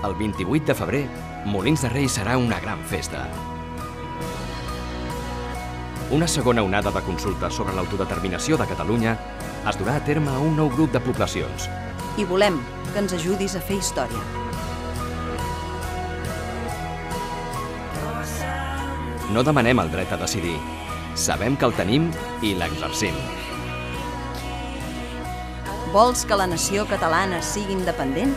El 28 de febrer, Molins de Rei serà una gran festa. Una segona onada de consultes sobre l'autodeterminació de Catalunya es durà a terme a un nou grup de poblacions. I volem que ens ajudis a fer història. No demanem el dret a decidir. Sabem que el tenim i l'exercim. Vols que la nació catalana sigui independent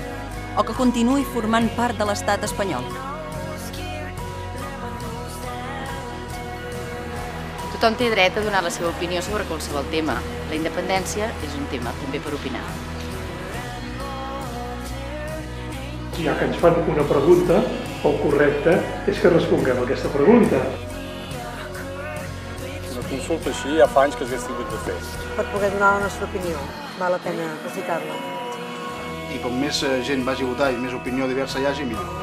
o que continuï formant part de l'estat espanyol? Tothom té dret a donar la seva opinió sobre qualsevol tema. La independència és un tema també per opinar. Ja que ens fan una pregunta, el correcte és que responguem a aquesta pregunta. Una consulta així ja fa anys que s'hagués tingut de fer. Per poder donar la nostra opinió, val la pena recitar-la. I com més gent vagi a votar i més opinió diversa hi hagi, millor.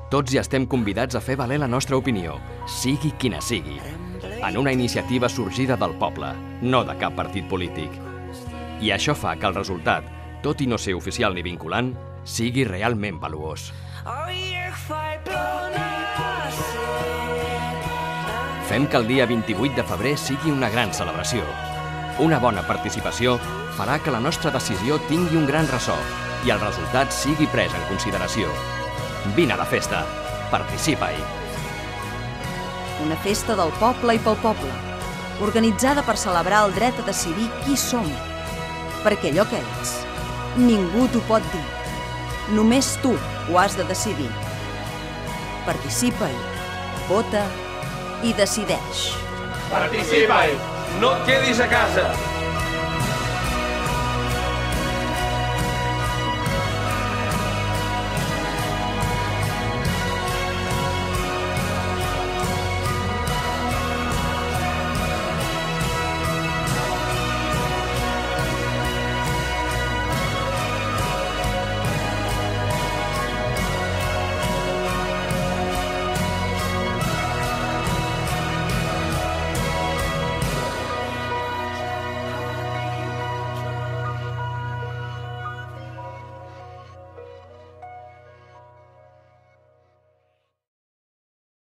Tots hi estem convidats a fer valer la nostra opinió, sigui quina sigui, en una iniciativa sorgida del poble, no de cap partit polític. I això fa que el resultat, tot i no ser oficial ni vinculant, sigui realment valuós. Fem que el dia 28 de febrer sigui una gran celebració. Una bona participació farà que la nostra decisió tingui un gran ressò i el resultat sigui pres en consideració. Vine a la festa, participa-hi. Una festa del poble i pel poble, organitzada per celebrar el dret a decidir qui som. Perquè allò que ets, ningú t'ho pot dir. Només tu ho has de decidir. Participa-hi, vota i decideix. Participa-hi, no et quedis a casa.